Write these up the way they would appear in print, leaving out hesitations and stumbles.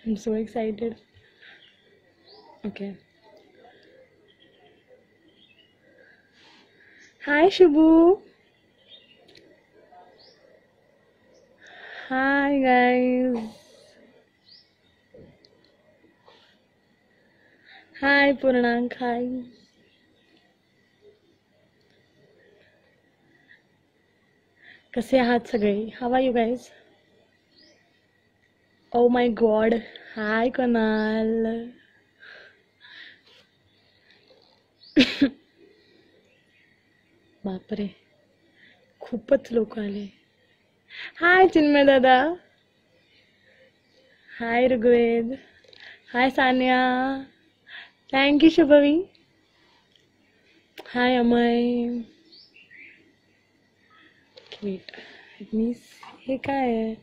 I'm so excited. Okay. Hi, Shubhu. Hi, guys. Hi, Purnank. Hi. कसे आहात सगळे? How are you guys? Oh my God. Hi, Kunal. बापरे, खूपच लोक आले. हाय चिन्मय दादा. Hi Rigved. Hi Saniya. Thank you Shubhavi. Hi Amay. Wait, मी हे काय आहे?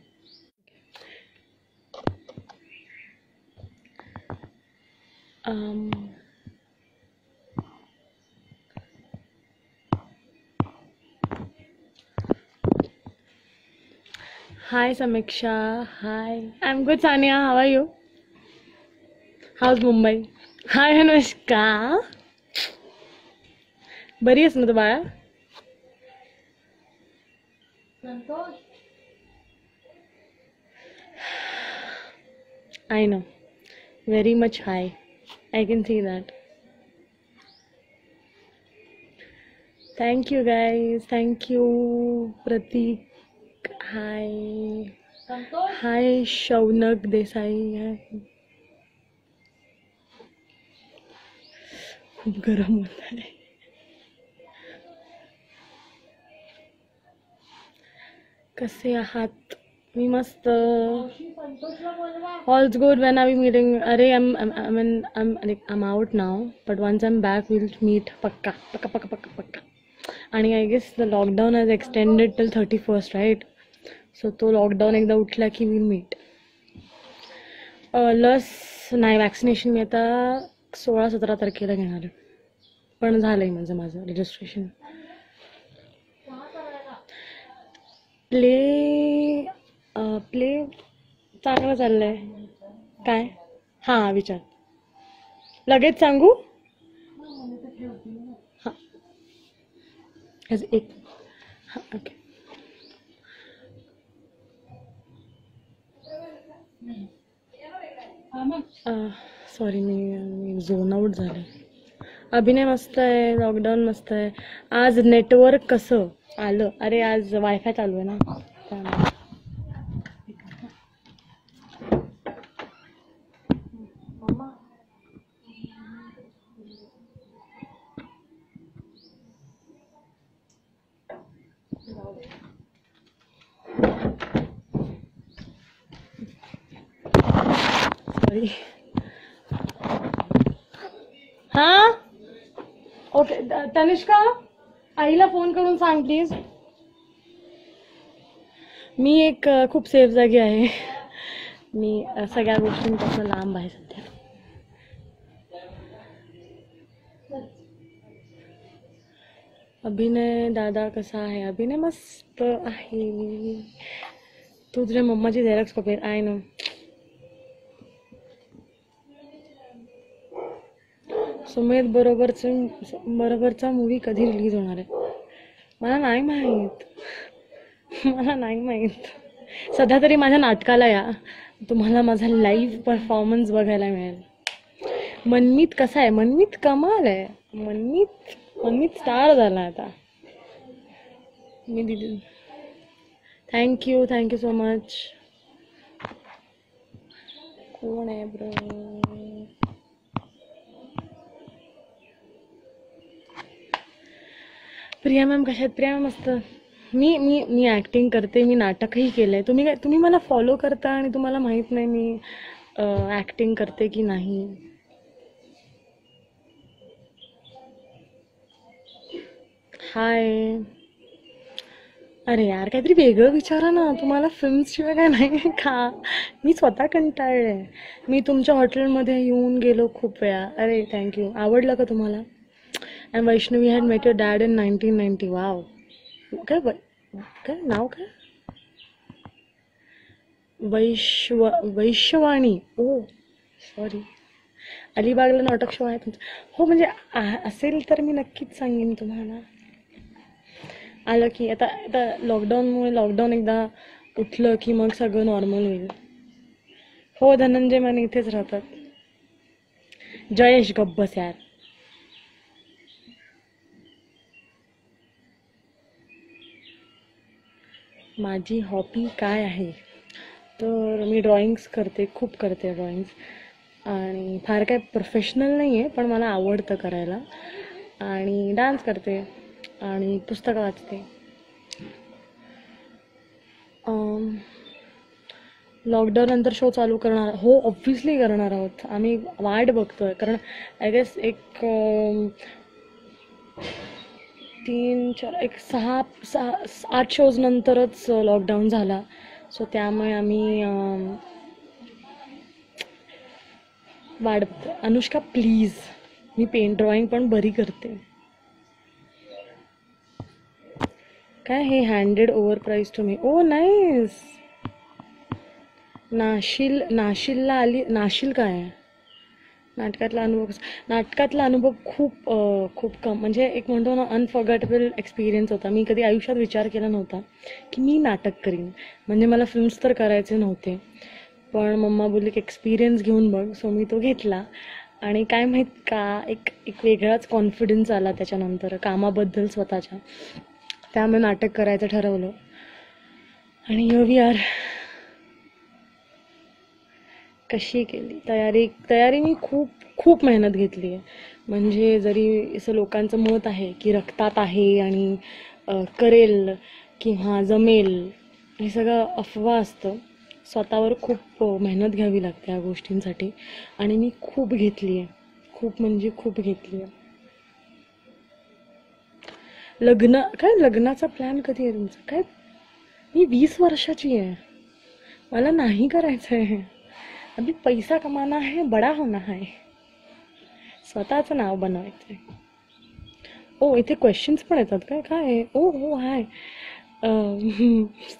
Hi Samiksha. Hi. I'm good, Sania. How are you? How's Mumbai? Hi Anushka. बरी आहेस ना तू बाळा? I know. Very much high. I can see that. Thank you guys. Thank you Pratik. Hi. Hi Shaunak Desai. Hi. खूप गरम होत आहे. कसे आहात? मी मस्त. All's good. When are we meeting? अरे I'm out now, but once I'm back we'll meet. पक्का पक्का पक्का पक्का पक्का. आणि I guess the lockdown has extended till 31st, right? So तो लॉकडाऊन एकदा उठला की we'll meet. लस नाही, वॅक्सिनेशन मी आता 16-17 तारखेला घेणार आहे, पण झालंय माझं रजिस्ट्रेशन. प्ले चांगलं चाललंय. काय? हां विचार. लगेच सांगू? हां एक. हां ओके. सॉरी मी झोन आउट झाले. अभिनय मस्त आहे. लॉकडाऊन मस्त आहे. आज नेटवर्क कसं आलं? अरे आज वायफाय चालू आहे ना त्यामुळे. सॉरी. हां ओके. तनिष्का आईला फोन करून सांग प्लीज. मी एक खूप सेफ जागी आहे. मी सगळ्या गोष्टींपासून लांब आहे सध्या. अभिनय दादा कसा आहे? अभिनय मस्त आहे. तू तुझ्या मम्माची झेरॉक्स कॉपी आहे ना? सुमेध बरोबरचा मूवी कधी रिलीज होणार आहे? मला नाही माहीत. सध्या तरी माझ्या नाटकाला या, तुम्हाला माझा लाईव्ह परफॉर्मन्स बघायला मिळेल. मनमीत कसा आहे? मनमीत कमाल आहे. मनमीत स्टार झाला आता. मी दिदी. Thank you so much. कोण आहे ब्रो? प्रिया मॅम कशा आहेत? प्रिया मॅम मस्त. मी ॲक्टिंग करते. मी नाटकही केलं आहे. तुम्ही मला फॉलो करता आणि तुम्हाला माहीत नाही मी ॲक्टिंग करते की नाही. हाय. अरे यार काहीतरी वेगळं विचारा ना. तुम्हाला फिल्म्सशिवाय काय नाही का? मी स्वतः कंटाळले. मी तुमच्या हॉटेलमध्ये येऊन गेलो खूप वेळा. अरे थँक्यू. आवडलं का तुम्हाला? And Vaishnavi had met your dad in 1990. Wow. काय नाव काय? वैश्यवाणी. ओ सॉरी, अलिबागला नाटक शो आहे तुमचं? हो म्हणजे असेल तर मी नक्कीच सांगेन तुम्हाला. आलं की आता आता लॉकडाऊनमुळे लॉकडाऊन एकदा उठलं की मग सगळं नॉर्मल होईल. हो धनंजय माने इथेच राहतात. जयेश गब्बस यार. माझी हॉबी काय आहे तर मी ड्रॉइंग्स करते, खूप करते ड्रॉइंग्स. आणि फार काय प्रोफेशनल नाही आहे पण मला आवडतं करायला. आणि डान्स करते आणि पुस्तकं वाचते. लॉकडाऊन नंतर शो चालू करणार? हो ऑब्व्हियसली करणार आहोत आम्ही. वाट बघतोय कारण आय गेस एक 3-4 एक 6-8 शोज नंतरच लॉकडाऊन झाला. सो त्यामुळे आम्ही वाट बघतोय. अनुष्का प्लीज, मी पेन ड्रॉइंग पण बरी करते. काय हे handed over prize to me. Oh nice. नाशिलला आली. नाशिल काय आहे? नाटकातला अनुभव खूप कम, म्हणजे एक म्हणतो ना अनफॉर्गेटेबल एक्सपिरियन्स होता. मी कधी आयुष्यात विचार केला नव्हता की मी नाटक करीन. म्हणजे मला फिल्म्स तर करायचे नव्हते पण मम्मा बोलली की एक्सपिरियन्स घेऊन बघ. सो मी तो घेतला आणि काय माहीत का एक वेगळाच कॉन्फिडन्स आला त्याच्यानंतर कामाबद्दल स्वतःच्या. त्यामुळे नाटक करायचं ठरवलं आणि हिअर वी आर. कशी केली तयारी मी खूप मेहनत घेतली आहे. म्हणजे जरी असं लोकांचं मत आहे की रक्तात आहे आणि करेल किंवा जमेल, हे सगळं अफवा असतं. स्वतःवर खूप मेहनत घ्यावी लागते या गोष्टींसाठी आणि मी खूप घेतली आहे. खूप म्हणजे खूप घेतली आहे. लग्नाचा प्लॅन कधी आहे तुमचा? काय, मी 20 वर्षाची आहे. मला नाही करायचं आहे. अभी पैसा कमाना है, बडा होना है, स्वतःचं नाव बनवायचं आहे. ओ इथे क्वेश्चन्स पण येतात काय? काय आहे? ओ हो hi.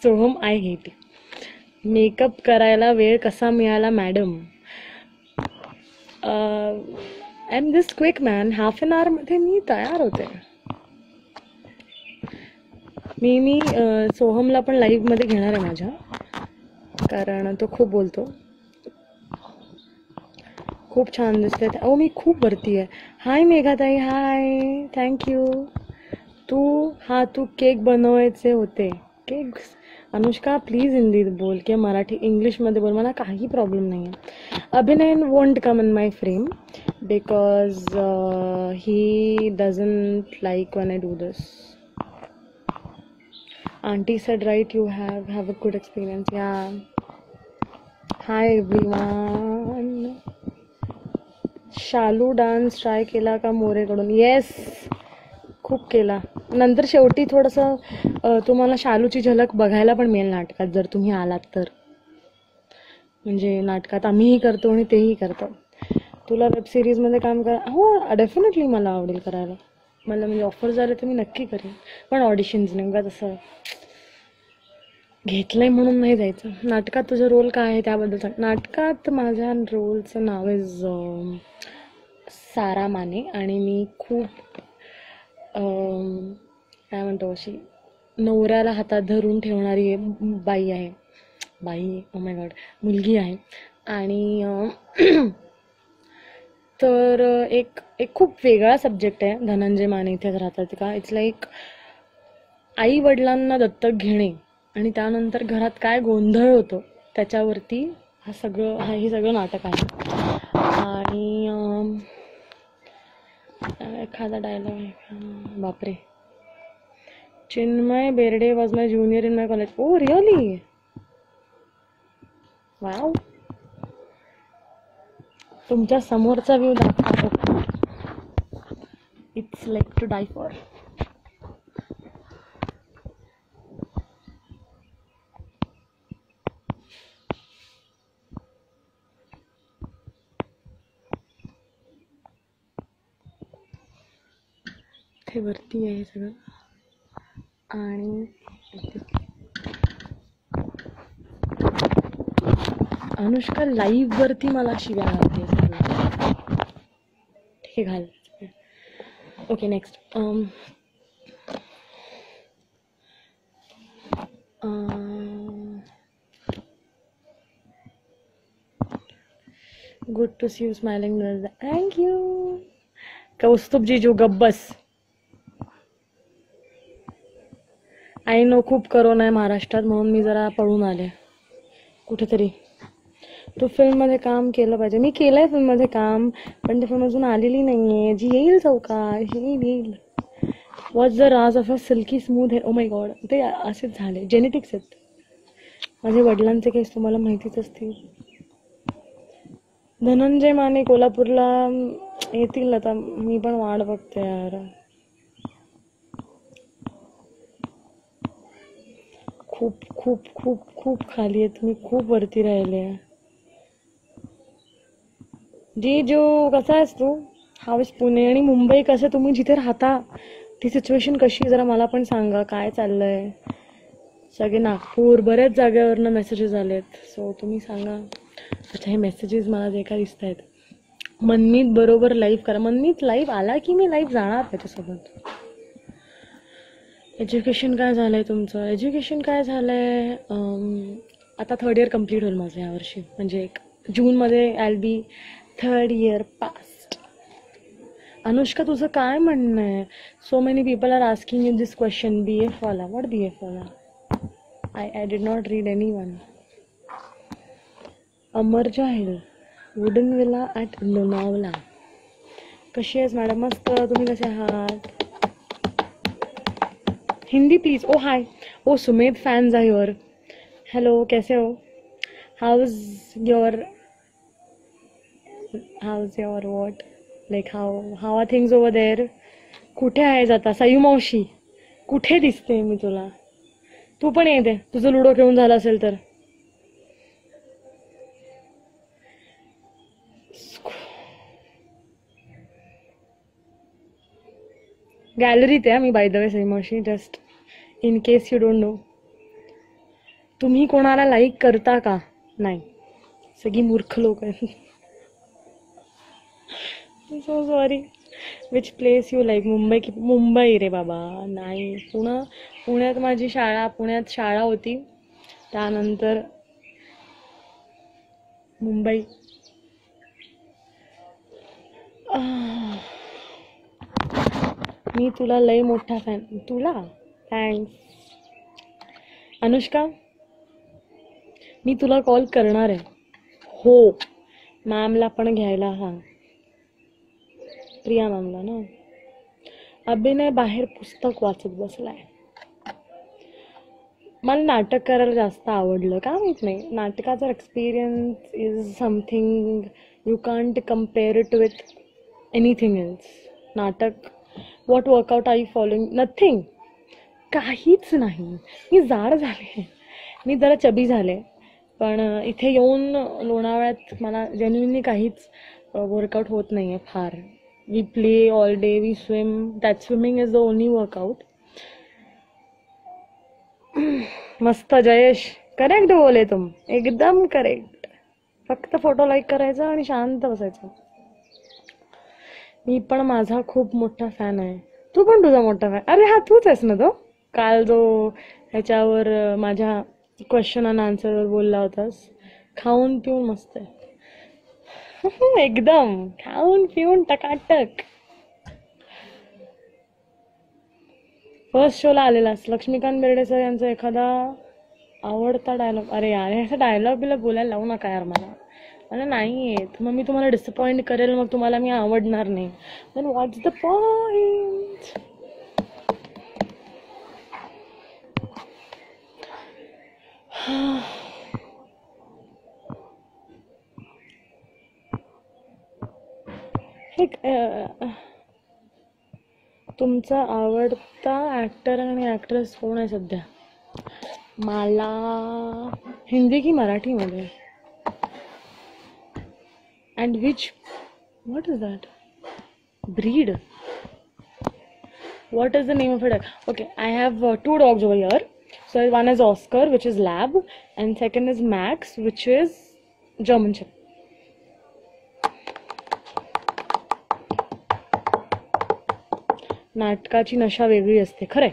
Soham I hate. Makeup करायला वेळ कसा मिळाला madam? I am this quick man. Half an आवरमध्ये मी तयार होते. मी सोहमला पण लाईव्हमध्ये घेणार आहे माझ्या, कारण तो खूप बोलतो. खूप छान दिसते. ओ मी खूप वरती आहे. हाय मेघाताई. हाय, थँक्यू. तू केक बनवायचे होते. केक अनुष्का प्लीज हिंदीत बोल किंवा मराठी इंग्लिशमध्ये बोल, मला काही प्रॉब्लेम नाही आहे. अभिनय won't come in my frame because he doesn't like when I do this. Auntie said right, you have a good experience. Yeah. Hi everyone. शालू डान्स ट्राय केला का मोरेकडून? येस, खूप केला. नंतर शेवटी थोडंसं तुम्हाला शालूची झलक बघायला पण मिळेल नाटकात जर तुम्ही आलात तर. म्हणजे नाटकात आम्हीही करतो आणि तेही करतो. तुला वेब सिरीजमध्ये काम करा? हो डेफिनेटली मला आवडेल करायला. मला म्हणजे ऑफर झाले तर मी नक्की करेन, पण ऑडिशन्स नेमका तसं घेतलंय म्हणून नाही जायचं. नाटकात तुझं रोल काय आहे त्याबद्दल सांग. नाटकात माझ्या रोलचं नाव इज सारा माने आणि मी खूप काय म्हणतो अशी नवऱ्याला हातात धरून ठेवणारी बाई आहे. ओ माय गॉड, मुलगी आहे. आणि तर एक खूप वेगळा सब्जेक्ट आहे. धनंजय माने इथेच राहतात का. इट्स लाईक आई वडिलांना दत्तक घेणे आणि त्यानंतर घरात काय गोंधळ होतो त्याच्यावरती हे सगळं नाटक आहे. आणि एखादा डायलॉग आहे. बापरे. Chinmay Berde was my junior in my college. Oh really? Wow. तुमच्या समोरचा व्ह्यू दाखवतो. It's like to die for. ते वरती आहे सगळं आणि अनुष्का लाईव्ह वरती मला शिव्या घालते. ठीक आहे, घाल. Okay, next. Good to see you smiling. Thank you. Kaustubh जीजू गब्बस. आय नो खूप करोना आहे महाराष्ट्रात, म्हणून मी जरा पळून आले कुठेतरी. तू फिल्ममध्ये काम केलं पाहिजे. मी केलंय फिल्ममध्ये काम, पण ती फिल्म अजून आलेली नाहीये. जी येईल चौकात, येईल. Was the Raj of a silkie smooth hair. O my God, ते असेच झाले, जेनेटिक्स आहेत. माझे वडिलांचे केस तुम्हाला माहितीच असतील. धनंजय माने कोल्हापूरला येतील आता, मी पण वाट बघते यार. खूप खूप खूप खूप खाली आहे तुम्ही, खूप वरती राहिले. जी जो कसा आहेस तू? हाव इज पुणे आणि मुंबई कसं, तुम्ही जिथे राहता ती सिच्युएशन कशी, जरा मला पण सांगा. काय चाललंय? सगळे नागपूर, बऱ्याच जागेवरनं मेसेजेस आलेत, सो तुम्ही सांगा. अच्छा, हे मेसेजेस मला जे काय दिसत आहेत. मनमीत बरोबर लाईव्ह करा. मनमीत लाईव्ह आला की मी लाईव्ह जाणार त्याच्यासोबत. एज्युकेशन काय झालंय तुमचं? एज्युकेशन काय झालंय, आता 3rd इयर कम्प्लीट होईल माझं यावर्षी, म्हणजे जूनमध्ये I will be 3rd year past. Anushka तुझं काय म्हणणं आहे? So many people are asking you this question. BF वाला, व्हॉट BF वाला? I did not read anyone. Amar जाहिल, वुडन विला ॲट लोणावला. कशी आहेस मॅडम? मस्त. तुम्ही कसे आहात? Hindi please. Oh hi. Oh Sumedh fans are your. Hello, कैसे हो? How's your what, like how are things over there? कुठे आहेस आता? सयू मावशी, कुठे दिसते मी तुला? तू पण येते, तुझं लुडो खेळून झालं असेल तर. गॅलरीत आहे मी, बाय द वे, सई मावशी, just in case you don't know. तुम्ही कोणाला लाईक करता का? नाही, सगळी मूर्ख लोक आहेत. So sorry. Which place you like? Mumbai की? मुंबई रे बाबा, नाही. पुण्यात माझी पुण्यात शाळा होती, त्यानंतर मुंबई. मी तुला लय मोठा फॅन. तुला थँक्स. अनुष्का, मी तुला कॉल करणार आहे. हो, मॅमला पण घ्यायला सांग, प्रिया मॅमला ना. अभिनय बाहेर पुस्तक वाचत बसलाय. मला नाटक करायला जास्त आवडलं, का माहीत नाही. नाटकाचा experience is something you can't compare it with anything else. नाटक, what workout are you following? Nothing, काहीच नाही. मी जाड झाले, मी जरा चबी झाले, पण इथे येऊन लोणावळ्यात मला जेन्युइनली काहीच वर्कआउट होत नाही आहे फार. We play all day, we swim, that swimming is the only workout. मस्त जयेश, करेक्ट बोले तुम, एकदम करेक्ट. फक्त फोटो लाईक करायचा आणि शांत बसायचं. मी पण माझा खूप मोठा फॅन आहे. तू पण तुझा मोठा फॅन? अरे हा तूच आहेस ना तो काल जो ह्याच्यावर माझ्या क्वेश्चन अँड आन्सरवर बोलला होतास. खाऊन पिऊन मस्त आहे. एकदम खाऊन पिऊन टकाटक. फर्स्ट शोला आलेलास. लक्ष्मीकांत बेर्डे सर यांचा एखादा आवडता डायलॉग? अरे यार, असा डायलॉग बिला बोलायला लावू नका यार मला नाही येत. मग मी तुम्हाला डिसअपॉइंट करेल, मग तुम्हाला मी आवडणार नाही. Then what's the point? तुमचा आवडता ऍक्टर आणि ऍक्ट्रेस कोण आहे सध्या? मला हिंदी की मराठीमध्ये? And which, what is that breed? What is the name of it? Okay, I have 2 dogs over here. So one is Oscar, which is lab, and second is Max, which is German chef. नाटकाची नशा वेगळी असते खरंय.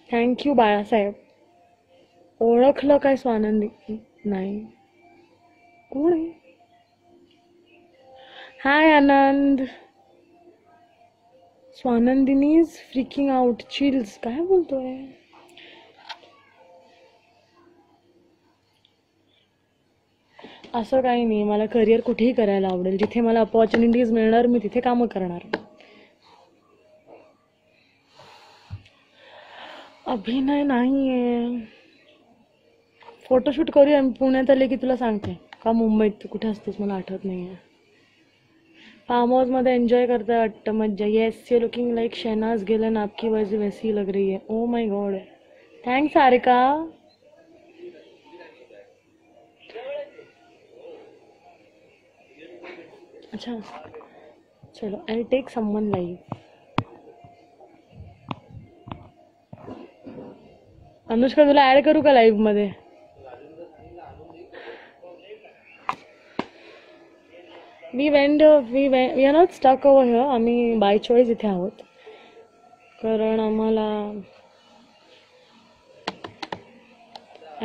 Thank you Balasaheb. ओळखलं काय स्वानंदी? नाही. कोण आहे? हाय आनंद. स्वानंदिनी इज फ्रीकिंग आउट. चिल्स. काय बोलतोय? असं काही नाही. मला करिअर कुठेही करायला आवडेल. जिथे मला अपॉर्च्युनिटीज मिळणार मी तिथे कामं करणार. अभिनय नाहीये. फोटोशूट करूया. मी पुण्यात आले की तुला सांगते. का मुंबईत? तू कुठे असतेस मला आठवत नाहीये. फार्म हाउस मध्ये एंजॉय करता वाटतं. मज्जा. Yes you looking like Shehnaaz गिलन. आपकी वजह वैसी लग रही है. Oh my god. Thanks Sarika. अच्छा चलो I take someone live. Anushka तुला ऍड करू का लाईव्ह मध्ये? We are not stuck over here. आम्ही बाय चॉईस इथे आहोत कारण आम्हाला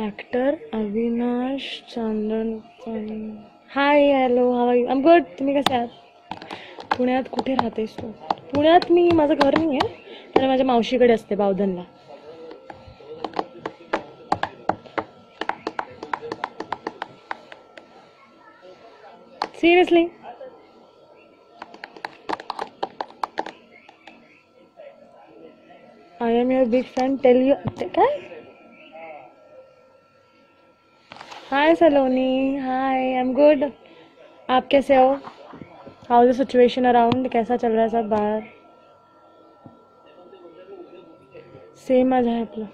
actor Avinash Chandan. Hi hello how are you? I am good. तुम्ही कसे आहात? पुण्यात कुठे राहतेस तू? पुण्यात मी माझं घर नाही आहे तर माझ्या मावशीकडे असते बावधनला. Seriously? I am your big fan. Tell you. काय? Hi Saloni. Hi I am good. आप कैसे हो? How the situation around? कैसा चल रहा है सब बाहर? सेम आज आहे आपलं.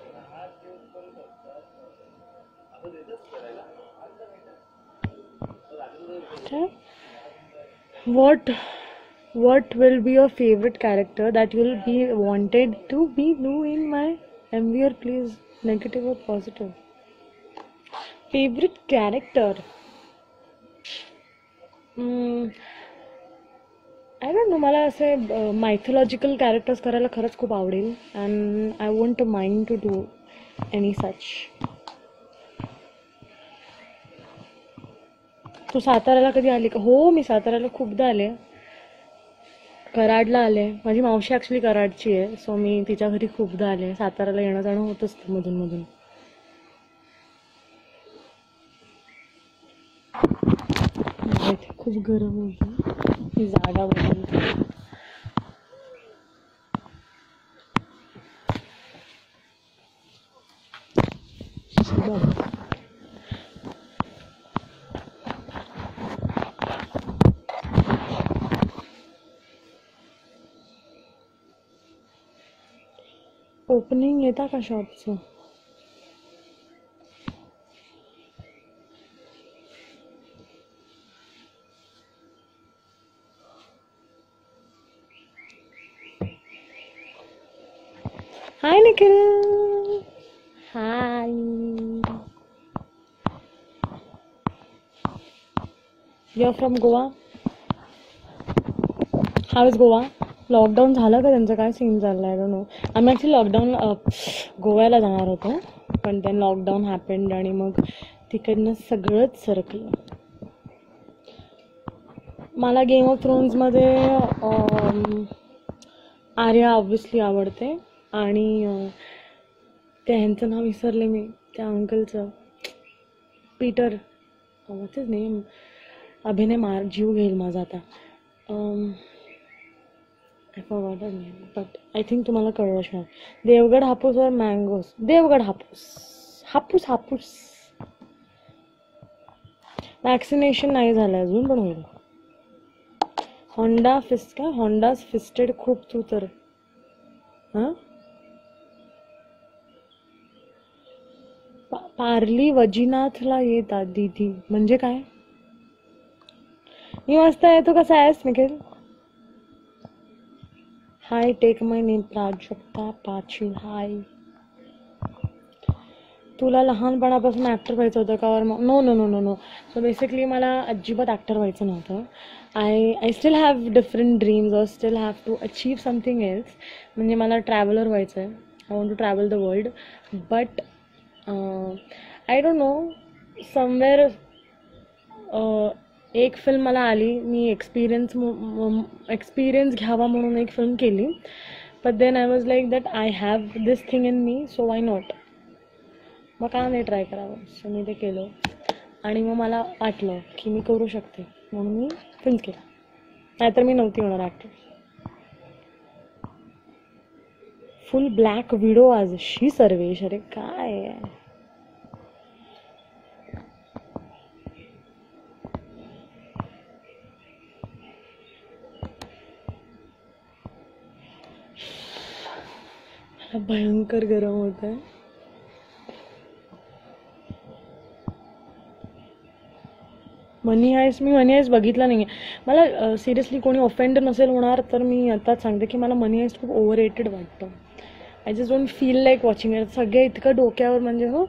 What will be your favorite character that you will be wanted to be do in my MV, or please negative or positive? Favorite character? I don't know. मला असे मायथॉलॉजिकल कॅरेक्टर्स करायला खरंच खूप आवडेल. And I won't mind to do any such. तू साताऱ्याला कधी आली का? हो मी साताऱ्याला खूपदा आले. कराडला आले. माझी मावशी ॲक्च्युली कराडची आहे सो मी तिच्या घरी खूपदा आले. साताऱ्याला येणं जाणं होत असतं मधून मधून. इथे खूप गरम होतं. ही जागा बदलते. ओपनिंग येता का शॉपचं? Hi Nikhil. Hi. You are from Goa? How is Goa? Lockdown झालं का त्यांचं? काय सीन चाललं? I don't know. आम्ही ॲक्च्युली लॉकडाऊन गोव्याला जाणार होतो पण ते लॉकडाऊन हॅपेंड आणि मग तिकडनं सगळंच सरकलं. मला गेम ऑफ थ्रोन्समध्ये आर्या ऑब्व्हियसली आवडते आणि त्या ह्यांचं नाव विसरले मी. त्या अंकलचं पीटर. व्हॉट्स हिज नेम? अभिनय जीव घेईल माझा आता. I forgot his name but I think तुम्हाला कळलं असणार. देवगड हापूस और मँगोज. देवगड हापूस. हापूस. वॅक्सिनेशन नाही झालं अजून पण होईल. होंडा फिस्ट का? होंडाज फिस्टेड खूप तू तर. हां पार्ली वजीनाथला येतात दीदी म्हणजे काय? मी मस्त आहे. तू कसा आहेस Nikhil? Hi take my name Prajakta Patil. Hi. तुला लहानपणापासून ॲक्टर व्हायचं होतं का? No no no no no. So basically मला अजिबात ॲक्टर व्हायचं नव्हतं. I still have different dreams or still have to achieve something else. म्हणजे मला ट्रॅव्हलर व्हायचं आहे. I want to travel the world. But I don't know, somewhere एक film मला आली, मी एक्सपिरियन्स घ्यावा म्हणून एक फिल्म केली. But then I was like that I have this thing in me, so why not. मग का नाही ट्राय करावं. सो मी ते केलं आणि मग मला वाटलं की मी करू शकते, म्हणून मी फिल्म केलं. नाहीतर मी नव्हती होणार ॲक्टर. फुल ब्लॅक विडो आजशी सर्वेश. अरे काय आहे. भयंकर गरम होत आहे. मनी हायस्ट, मी मनी हायस्ट बघितला नाही आहे. मला सिरियसली कोणी ऑफेंड नसेल होणार तर मी आताच सांगते की मला मनी हायस्ट खूप ओव्हर रेटेड वाटतं. I just don't feel like watching it. सगळे इतकं डोक्यावर म्हणजे हो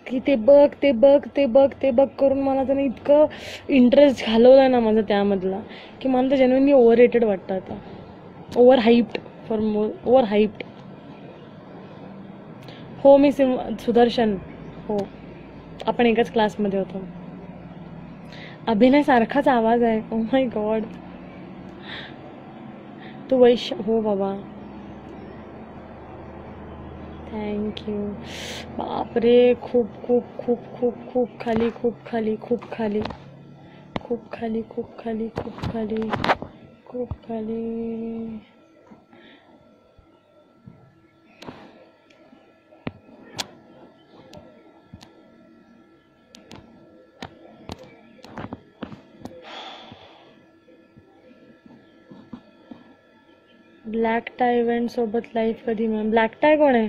की ते बघ ते बघ ते बघ ते बघ करून मला त्याने इतकं इंटरेस्ट घालवला आहे ना माझा त्यामधला, की मला तर जेन्युइनली ओव्हर रेटेड वाटतं आता. Overhyped for overhyped. हो मी सुदर्शन. हो, आपण एकाच क्लासमध्ये होतो. अभिनय सारखाच आवाज आहे. ओ माय गॉड. तू हो बाबा, थँक्यू. बापरे, खूप खूप खूप खूप खूप खाली, खूप खाली, खूप खाली, खूप खाली, खूप खाली, खूप खाली, खूप खाली. ब्लॅक टाय इव्हेंट सोबत लाईफ कधी मॅम? ब्लॅक टाय कोण आहे?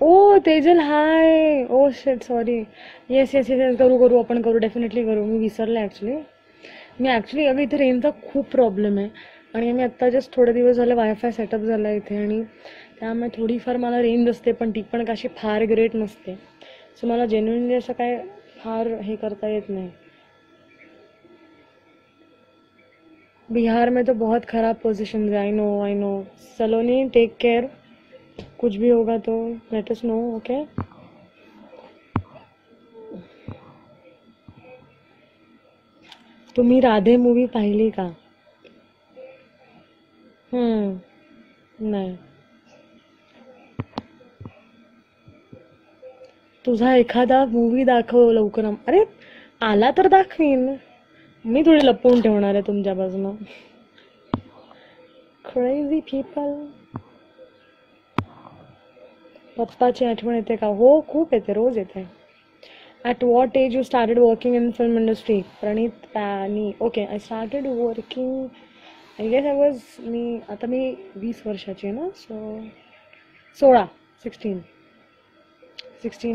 Oh Tejal, hi. Oh shit, sorry. Yes yes yes, करू आपण करू, डेफिनेटली करू. मी विसरले ॲक्च्युली. अगं इथे रेंजचा खूप प्रॉब्लेम आहे आणि मी आत्ता जस्ट थोडे दिवस झाले वायफाय सेटअप झाला आहे इथे आणि त्यामुळे थोडीफार मला रेंज असते, पण ती पण कशी फार ग्रेट नसते. सो मला जेन्युइनली असं काय फार हे करता येत नाही. बिहार में तो बहुत ख़राब पोजीशन है. I know. Saloni, take care. कुछ भी होगा तो लेट अस नो, ओके. तुम्ही राधे मूवी पाहिली का? नाही. तुझा एखादा मूवी दाखव लवकर. अरे आला तर दाखवीन. मी थोडी लपवून ठेवणार आहे तुमच्यापासून. Crazy people. पप्पाची आठवण येते का? हो, खूप येते, रोज येते. At what age you started working in film industry? Pranit Pani. Okay, I started working, I guess I was, आता मी 20 वर्षाची आहे ना, so 16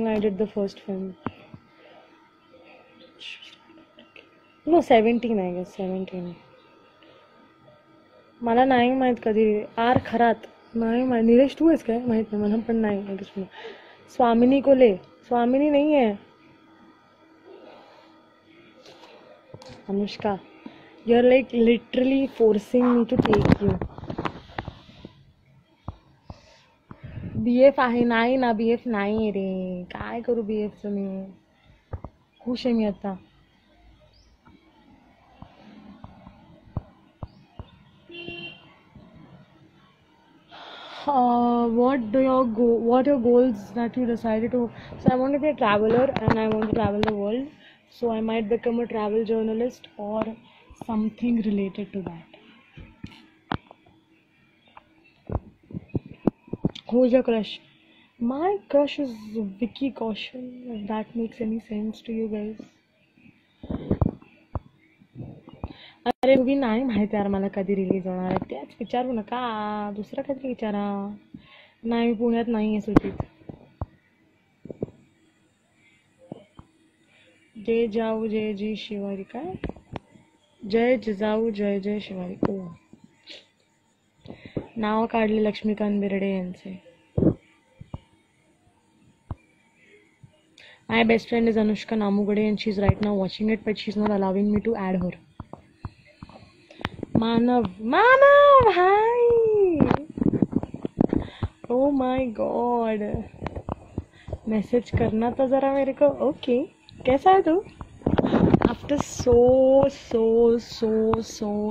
I did the first film. No, 17 I guess, 17. मला नाही माहीत कधी. आर खरात नाही माहीत. निलेश तू आहेस काय? माहीत नाही मला, पण नाही. स्वामिनी कोले. स्वामिनी नाही आहे. Anushka, you're like literally forcing me to take you. BF आहे? नाही ना, BF नाही रे. काय करू BFचं मी? खुश आहे मी आता. What your goals that you decided to? So I want to be a traveler and I want to travel the world. So I might become a travel journalist or something related to that. Who's your crush? My crush is Vicky Kaushal, if that makes any sense to you guys. अरे movie नाही माहिती यार मला कधी release होणार आहे. त्याच विचारू नका, दुसरं काहीतरी विचारा. नाही, मी पुण्यात नाही आहे सुट्टीत. जय जाऊ जय जी शिवारी. काय? जय जिजाऊ जय जय शिवारी. ओ, नाव काढले लक्ष्मीकांत बेर्डे यांचे. My best friend is Anushka Namugade and she's right now watching it, but she's not allowing me to add her. Manav, hi. Oh my god. Message करना तो ज़रा मेरे को. ओके, कैसा है तू? After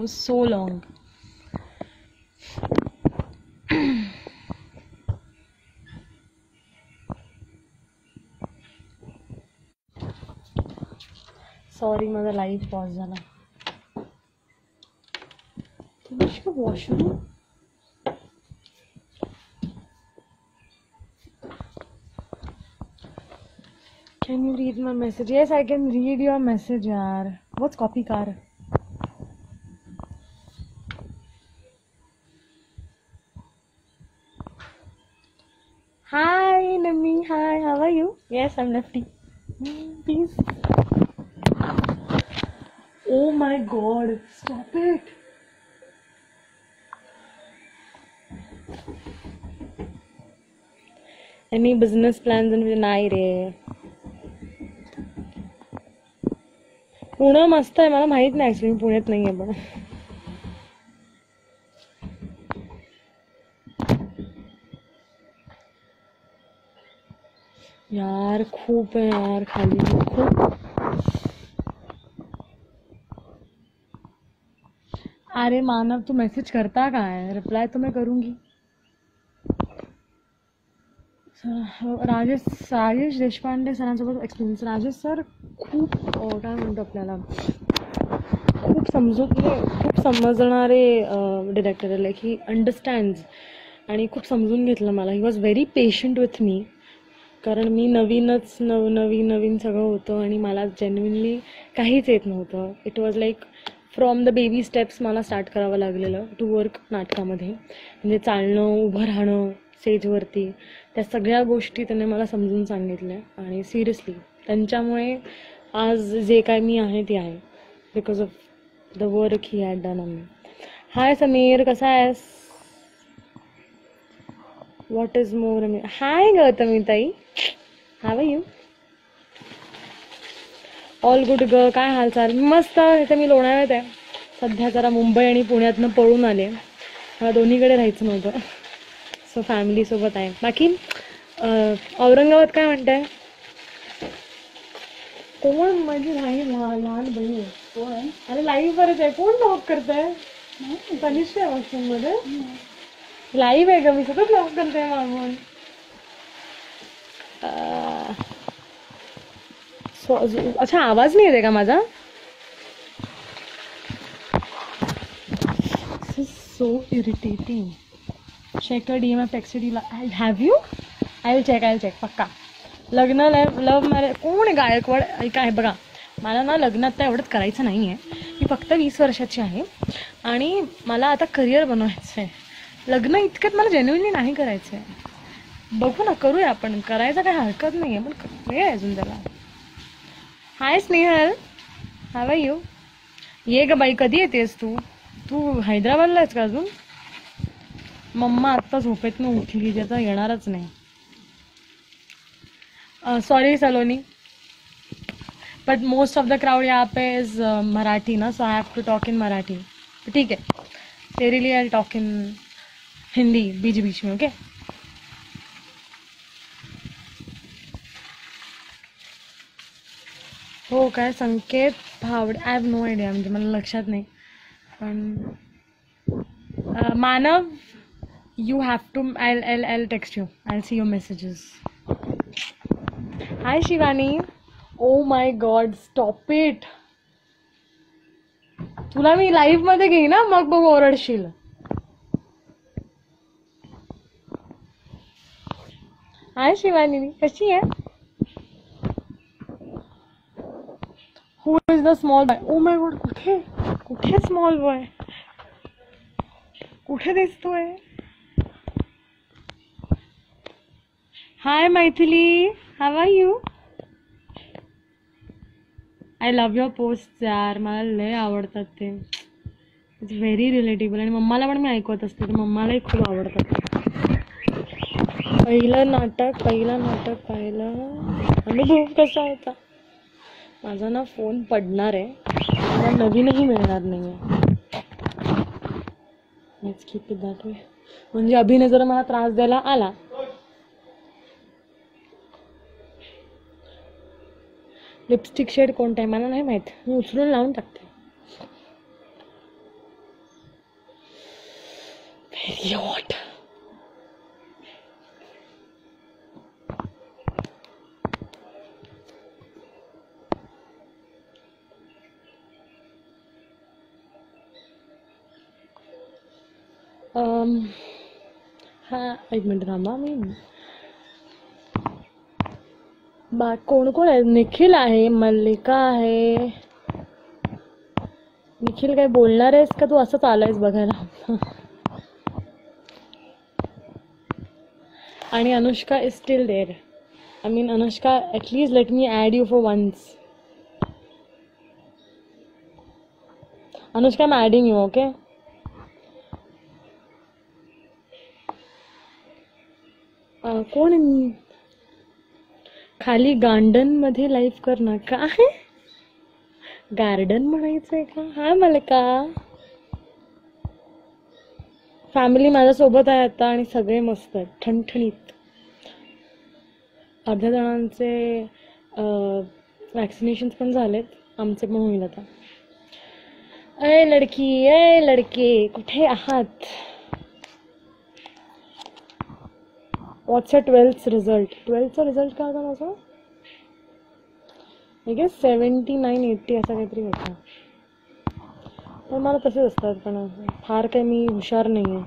so long. सॉरी, माझा live pause झाला. Washroom. Can you read my message? Yes, I can read your message, yaar. What's copy car? Hi, Nami. Hi, how are you? Yes, I'm Lefty. Please. Oh my god, stop it. Any business plans in नाही रे. पुणे मस्त आहे, मला माहित नाही actually, मी पुण्यात नाही आहे. पण यार खूप आहे यार खाली, खूप. अरे मानव, तू मैसेज करता काय? रिप्लाई तो मैं करूंगी. राजेश देशपांडे सरांसोबत एक्सपिरियन्स. राजेश सर खूप काय म्हणतो आपल्याला, खूप समजणारे डिरेक्टर आहे. लाईक ही अंडरस्टँड्स आणि खूप समजून घेतलं मला. He was very patient with me, कारण मी नवीन सगळं होतं आणि मला जेन्युइनली काहीच येत नव्हतं. It was like from the baby steps मला स्टार्ट करावं लागलेलं टू वर्क नाटकामध्ये. म्हणजे चालणं, उभं राहणं स्टेजवरती, त्या सगळ्या गोष्टी त्याने मला समजून सांगितल्या. आणि सिरियसली त्यांच्यामुळे आज जे काय मी आहे ते आहे, because of the work he had done on me. Hi Sameer, कसा आहेस? What is more. Hi Gautami ताई, how are you? All good ग. काय हालचाल? मस्त. इथे मी लोणावळ्यात आहे सध्या. जरा मुंबई आणि पुण्यातनं पळून आले, मला दोन्हीकडे राहायचं नव्हतं. सो फॅमिलीसोबत आहे. बाकी औरंगाबाद काय म्हणताय? कोण? माझी लहान बहीण. कोण? अरे लाईव्ह वरच आहे. कोण लॉक करताय? तनिष्क आहे वॉशरूम मध्ये. लाईव्ह आहे का? मी सगळं लॉक करते मागून. अच्छा, आवाज नाही येते का माझा? So irritating. Check your DM. texted you. Have you? I will check. पक्का. लग्न लव्ह मॅरेज. कोण आहे गायकवाड? ऐका आहे बघा, मला ना लग्नात तर एवढंच करायचं नाही आहे. मी फक्त 20 वर्षाची आहे आणि मला आता करिअर बनवायचं आहे. लग्न इतक्यात मला जेन्युइनली नाही करायचं आहे. बघू ना, करूया आपण. करायचं काही हरकत नाही आहे, पण वेळ आहे अजून त्याला. हाय स्नेहल, हाव आर यू? ये ग बाई, कधी येतेस तू? तू हैदराबादला आहेस का अजून? मम्मा आत्ता झोपेतनं उठली, त्याचा येणारच नाही. Sorry Saloni, but most of the crowd यहाँ पे इज मराठी ना, so I have to talk in Marathi. ठीक है, तेरे लिए आई टॉक इन हिंदी बीच में. ओके. हो काय? Sanket Bhavde. I have no idea, म्हणजे मला लक्षात नाही. पण मानव, you have to. I'll text you. I'll see your messages. Hi Shivani. Oh my god, stop it. तुला मी लाईव्ह मध्ये घेईन ना, मग बघ ओरडशील. हाय शिवानी, कशी आहे? Who is the small boy? Oh my god, कुठे स्मॉल बॉय? कुठे दिसतोय? Hi Maithili, how are you? I love your post यार, मला लय आवडतात ते. It's very relatable. आणि मम्माला पण मी ऐकवत असते, तर मम्मालाही खूप आवडतात. पहिलं नाटक पाहिलं अनुभव कसा होता? माझा ना फोन पडणार आहे, मला नवीनही मिळणार नाही आहे. Let's keep it that way. म्हणजे अभिनय जर मला त्रास द्यायला आला, लिपस्टिक शेड कोणता आहे मला नाही माहित, मी उचलून लावून टाकते. Very hot. हा एक मिनिट थांबा. मी कोण कोण आहे? निखिल आहे, मल्लिका आहे. निखिल काय बोलणार आहेस का तू असंच आलायस बघायला? आणि Anushka is still there. I mean Anushka, at least let me add you for once. Anushka, I am adding you. Okay. कोण आहे? खाली गार्डन मध्ये लाईव्ह कर ना. काय गार्डन म्हणायचंय का? हाय मल्लिका. फॅमिली माझ्यासोबत आहे आता आणि सगळे मस्त आहेत, ठणठणीत. अर्ध्या जणांचे वॅक्सिनेशन पण झालेत, आमचे पण होईल आता. ए लडकी, ए लडके, कुठे आहात? व्हॉट्स अ 12th रिझल्ट? 12th रिझल्ट काय होता माझा? आय गेस 79-80 असा काहीतरी होता. पण मला तसेच असतात, पण फार काही मी हुशार नाही आहे.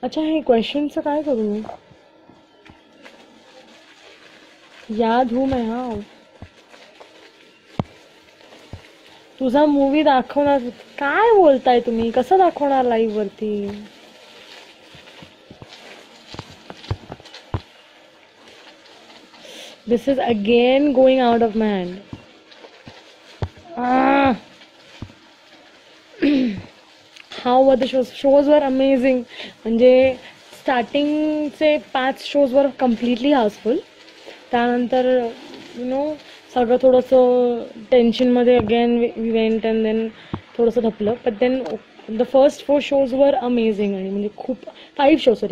अच्छा, हे क्वेश्चनचं काय करू मी? याद हूं मैं. हा, तुझा मूवी दाखवणार? काय बोलताय तुम्ही? कसं दाखवणार लाईव्ह वरती? This is again going out of my hand. How were the shows were amazing. म्हणजे स्टार्टिंगचे 5 शोज वर कम्प्लिटली हाऊसफुल. त्यानंतर यु नो सगळं थोडंसं टेन्शनमध्ये again we went and then थोडंसं धपलं. But then the first 4 shows were amazing. आणि म्हणजे खूप 5 शोज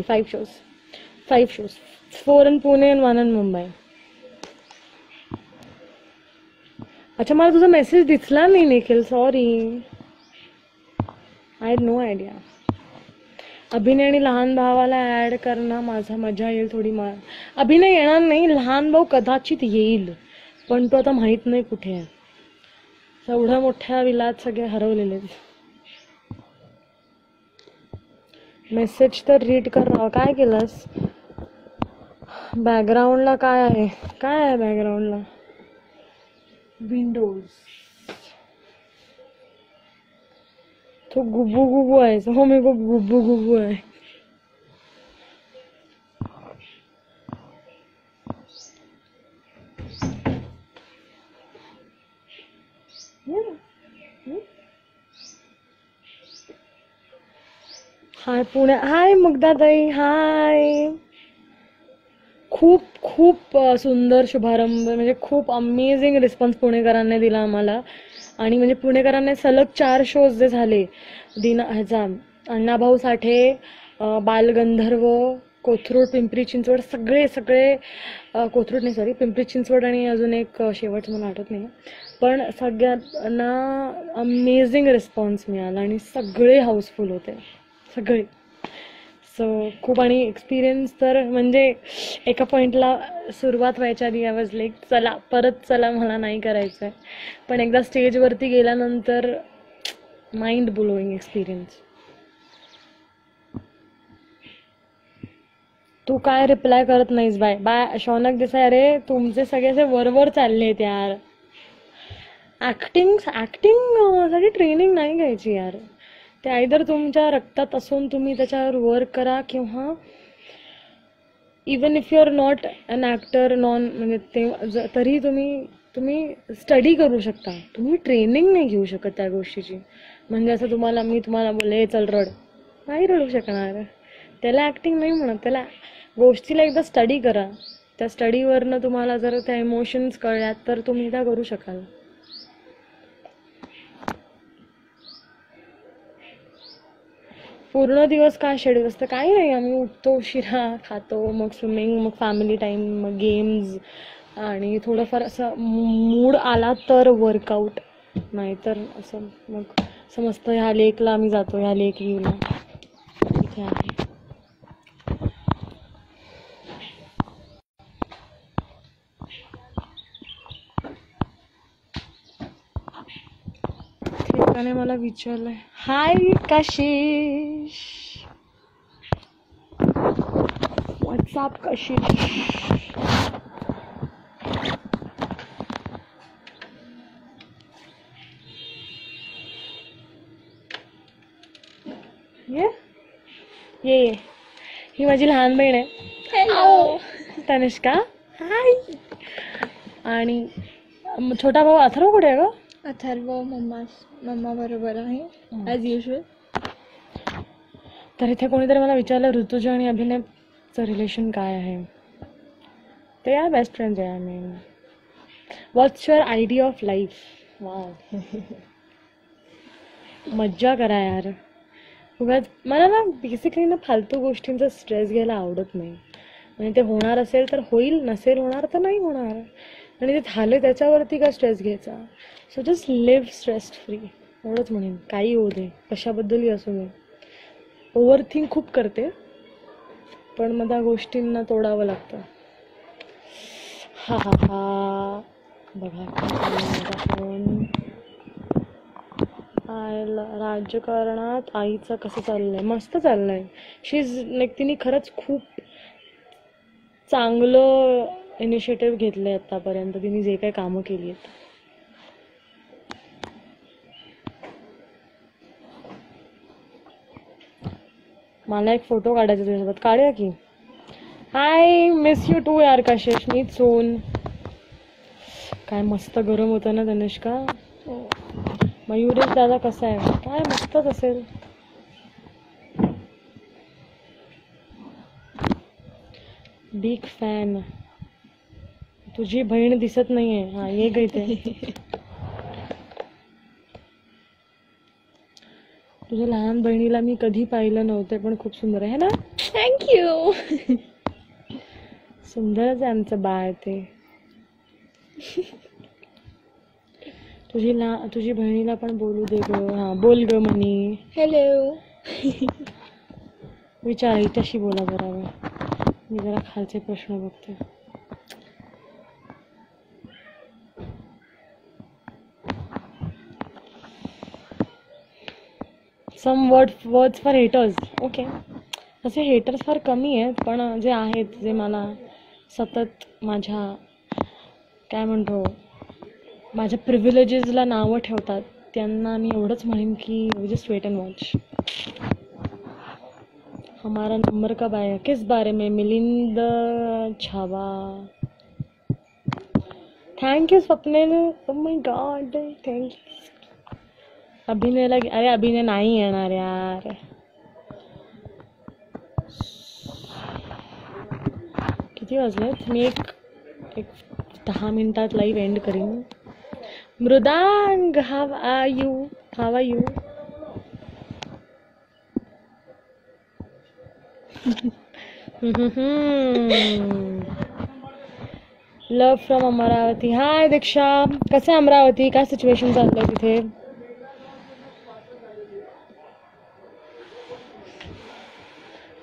4 इन पुणे आणि 1 इन मुंबई. अच्छा, मला तुझा मेसेज दिसला नाही Nikhil, sorry. I had no idea. अभिनय आणि लहान भावाला ॲड करणं, माझा मजा येईल थोडी. अभिनय येणार नाही, लहान भाऊ कदाचित येईल, पण तो आता माहित नाही कुठे आहे. एवढ्या मोठ्या विलात सगळे हरवलेले. मेसेज तर रीड कर ना. काय केलंस? बॅकग्राऊंडला काय आहे? काय आहे बॅकग्राऊंडला? विंडोज. तो गुबू गुबू आहे. हो, मेरे को गुबू गुबू है. हाय पुणे. हाय मुग्धाताई. हाय. खूप खूप सुंदर शुभारंभ. म्हणजे खूप अमेझिंग रिस्पॉन्स पुणेकरांनी दिला आम्हाला. आणि म्हणजे पुणेकरांनी सलग 4 शोज जे झाले, ह्याचा अण्णाभाऊ साठे, बालगंधर्व, कोथरूड, पिंपरी चिंचवड, सगळे कोथरूड नाही, सॉरी, पिंपरी चिंचवड आणि अजून एक शेवटचं मला आठवत नाही, पण सगळ्यांना अमेझिंग रिस्पॉन्स मिळाला आणि सगळे हाऊसफुल होते, सगळे. सो खूप. आणि एक्सपिरियन्स तर म्हणजे एका पॉईंटला सुरुवात व्हायच्या आधी आय वॉज लाईक चला मला नाही करायचं आहे. पण एकदा स्टेजवरती गेल्यानंतर माइंड ब्लोईंग एक्सपिरियन्स. तू काय रिप्लाय करत नाहीस? बाय शौनक देसाई. अरे तुमचे सगळे असे वरवर चाललेत यार. ऍक्टिंग साठी ट्रेनिंग नाही घ्यायची यार. ते आयदर तुमच्या रक्तात असून तुम्ही त्याच्यावर वर्क करा, किंवा even if you are not an actor, म्हणजे ते तरी तुम्ही स्टडी करू शकता. तुम्ही ट्रेनिंग नाही घेऊ शकत त्या गोष्टीची. म्हणजे असं मी तुम्हाला बोलले चल रड, नाही रडू शकणार. त्याला ऍक्टिंग नाही म्हणत, त्याला गोष्टीला एकदा स्टडी करा. त्या स्टडीवरनं तुम्हाला जर त्या इमोशन्स कळल्यात तर तुम्ही त्या करू शकाल. पूर्ण दिवस काय शेड्यूल असतं? काही नाही, आम्ही उठतो उशिरा, खातो, मग स्विमिंग, मग फॅमिली टाईम, मग गेम्स, आणि थोडंफार असं मूड आला तर वर्कआउट, नाहीतर असं मग समजतं ह्या लेकला आम्ही जातो, ह्या लेक व्ह्यूला इथे आहे. ठेकाने मला विचारलंय, हाय कशिश, व्हॉट्सअप कशिश. ये ही माझी लहान बहीण आहे. हॅलो तनिष्का, हाय. आणि छोटा भाऊ अथर्व कुठे आहे ग? अथर्व मम्मा बरोबर आहे ॲज युजल. तर इथे कोणीतरी मला विचारलं ऋतुजा आणि अभिनयचं रिलेशन काय आहे. ते आहे बेस्ट फ्रेंड्स आहे. I mean what's your idea of life. Wow, मज्जा करा यार. उगाच मला ना बेसिकली ना फालतू गोष्टींचा स्ट्रेस घ्यायला आवडत नाही. म्हणजे ते होणार असेल तर होईल, नसेल होणार तर नाही होणार, आणि ते झालं त्याच्यावरती का स्ट्रेस घ्यायचा. So just live stress free, एवढंच म्हणेन. काही होऊ दे, कशाबद्दलही असू दे. ओव्हरथिंक खूप करते, पण मग त्या गोष्टींना तोडावं लागतं. हा हा हा, बघा फोन. राजकारणात आईचं कसं चाललंय? मस्त चाललंय. शी इज लाईक, तिने खरंच खूप चांगलं इनिशिएटिव्ह घेतलंय आतापर्यंत, तिने जे काही कामं केली आहेत. मला एक फोटो काढायचा तुझ्यासोबत. काढूया की. हाय, मिस यू टू यार कशिश. मीच सोन. काय मस्त गरम होतं ना तनिष्का. मयुरेश दादा कसा आहे? काय मस्तच असेल. Big fan. तुझी बहीण दिसत नाहीये. हा, ये ग इथे. तुझ्या लहान बहिणीला मी कधी पाहिलं नव्हते, पण खूप सुंदर आहे ना. थँक्यू. सुंदरच आहे आमचं बाळ ते. तुझी बहिणीला पण बोलू दे ग. हा, बोल ग म्हणी. हॅलो. विचार, हिच्याशी बोला जरा वेळ. मी जरा खालचे प्रश्न बघते. Some words for haters. Okay, असे हेटर्स फार कमी आहेत, पण जे आहेत, जे मला सतत माझ्या काय म्हणतो माझ्या प्रिव्हिलेजेसला नावं ठेवतात, त्यांना मी एवढंच म्हणेन की जस्ट वेट अँड वॉच. हमारा नंबर कब आया? किस बारे में? Milind Chhava. Thank you Swapnil. Oh my god, thank you. अभिनयला, अरे अभिनय नाही येणार यार. किती वाजलेत? मी एक 10 मिनिटात लाईव्ह एंड करीन. Mridang, how are you? How are you? Love from Amravati. Hi Diksha, कसं आहे अमरावती? काय सिच्युएशन चाललंय तिथे?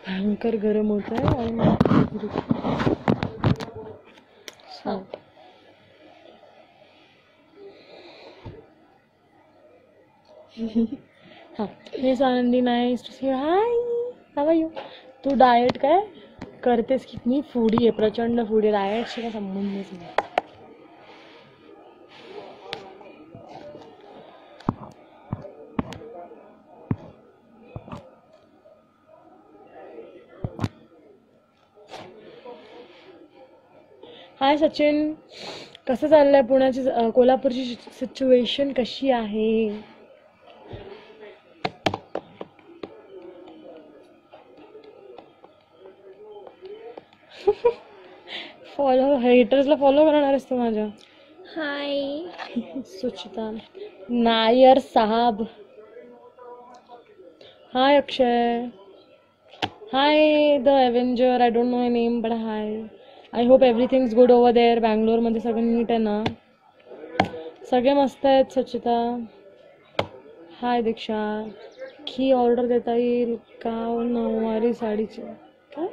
भयंकर गरम होत आहे. हा, हेच आनंदी. Nice to see you. Hi, how are you? तू डाएट काय करतेस की? मी फूडी आहे, प्रचंड फूडी. डाएटशी काय संबंधच नाही. हाय सचिन, कसं चाललंय पुण्याची कोल्हापूरची सिच्युएशन कशी आहे? फॉलो हेटर्सला फॉलो करणार आहेस तू माझ्या? हाय. सुचिता नायर साहब. Hi Akshay. Hi the avenger. I don't know my name but hi. I hope everything is good over there. बँगलोरमध्ये सगळं नीट आहे ना? सगळे मस्त आहेत सुचिता. हाय दीक्षा. की ऑर्डर देता येईल का नऊवारी साडीची? काय?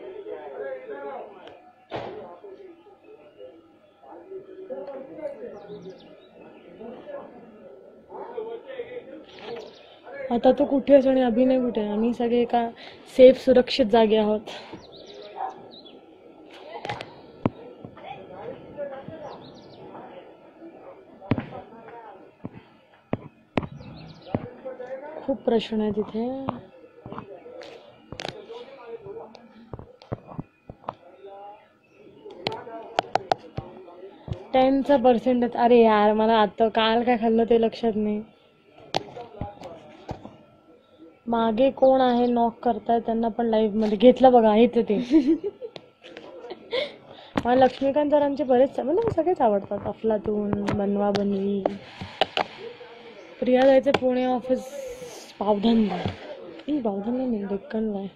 आता तू कुठे आहेस आणि अभिनय कुठे आहे? आम्ही सगळे एका सेफ सुरक्षित जागे आहोत. खूप प्रश्न आहे तिथे. टेनचा पर्सेंटेज. अरे यार मला आता काल काय खाल्लं ते लक्षात नाही. मागे कोण आहे नॉक करताय त्यांना पण लाईव्ह मध्ये घेतलं बघा. हेच ते मला लक्ष्मीकांत सरांचे बरेच मला सगळेच आवडतात. अफलातून, बनवा बनवी. प्रिया जायचं पुणे ऑफिस पावधनला. पावधनला नाही डेक्कनला आहे.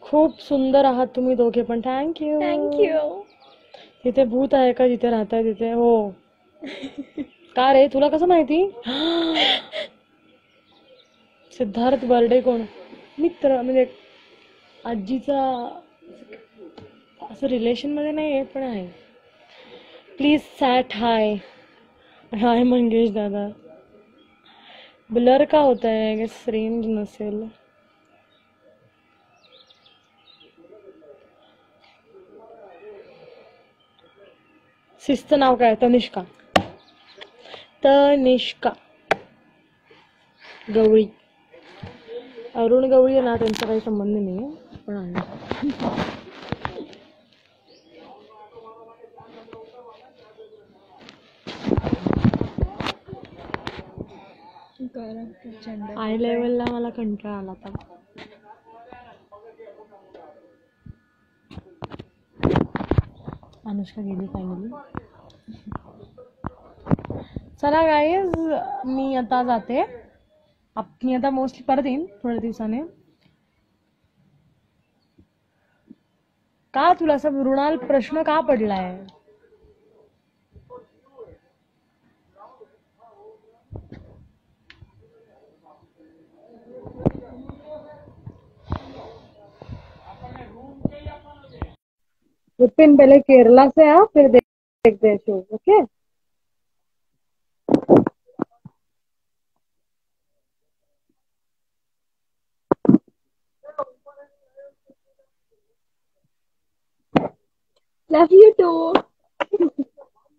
खूप सुंदर आहात तुम्ही दोघे पण. थँक्यू. थँक्यू. तिथे भूत आहे का जिथे राहताय तिथे? हो. का रे तुला कसं माहिती? सिद्धार्थ बर्डे कोण? मित्र म्हणजे आजीचा. असं रिलेशन मध्ये नाही आहे पण आहे. प्लीज सॅट हाय. हाय मंगेश दादा. ब्लर का होता है? गेस रेंज नसेल. सिस्टचं नाव काय? तनिष्का. तनिष्का गवळी. अरुण गवळी ना त्यांचा काही संबंध नाही आहे पण आहे. गरम प्रचंड. आय लेवलला मला कंटाळा आला आता. अनुष्का गेली फायनली. चला गाईज मी आता जाते. मी आता मोस्टली परत येईन थोड्या दिवसाने. का तुला असा मृणाल प्रश्न का पडलाय? विपिन पहले केरला से आ फिर देखते हैं show. Okay. Love you too.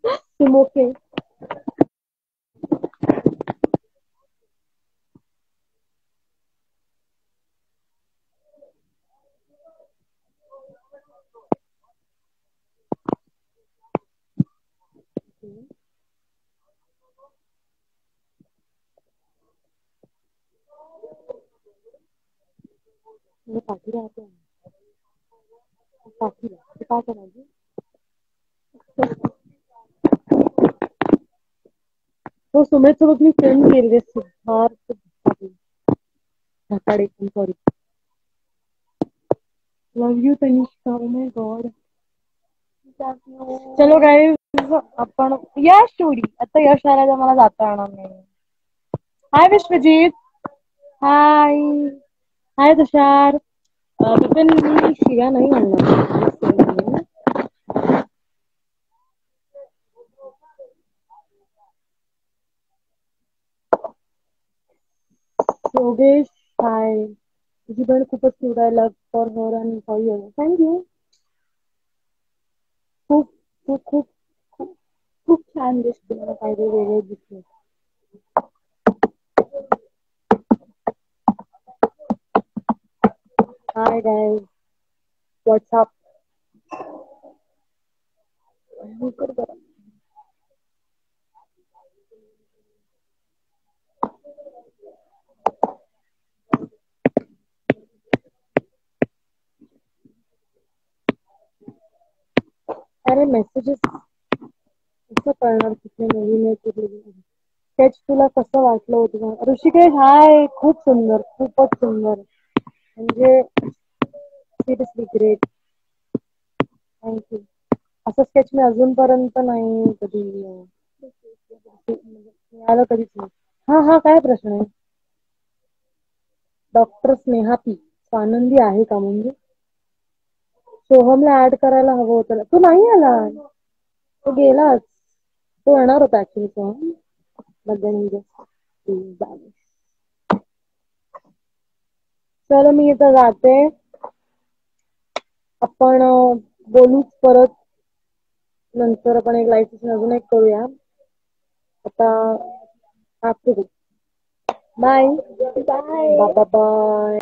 तुम ओके. मैं पाठी राहते हैं. पाठी राहते काय करायचं? हो सुमित सोबत मी फ्रेंड केली. Siddharth Dhakade. Sorry. Love you Tanishka. Oh my god. चलो गाईज आपण यश स्टोरी आता यश आला तर मला जाता येणार नाही. हाय विश्वजीत. हाय. हाय तुषार. विपिन मी शिव्या नाही म्हणणार. योगेश हाय. तुझी बहीण खूपच क्यूट आहे. Love for her and for you. Thank you. खूप खूप खूप खूप खूप छान दिसते. मला काहीतरी वेगळे दिसते. Hi guys. व्हॉट्सअप. अरे मेसेजेस कसं कळणार कुठले नवीन आहे कुठले स्केच तुला कसं वाटलं होतं ऋषिकेश? हाय, खूप सुंदर, खूपच सुंदर, म्हणजे सिरियसली ग्रेट. थँक्यू. असं स्केच मी अजूनपर्यंत नाही कधी मिळालं कधीच नाही. हा हा, काय प्रश्न आहे? डॉक्टर स्नेहा पी स्वानंदी आहे का? म्हणजे सोहमला ऍड करायला हवं होतं. तू नाही आला, तो गेलाच. तो येणार होता ऍक्च्युली सोहम, मध्यंतरी. चल मी इथं जाते. आपण बोलूच परत नंतर. आपण एक लाईफ सेशन अजून एक करूया आता. Bye bye bye.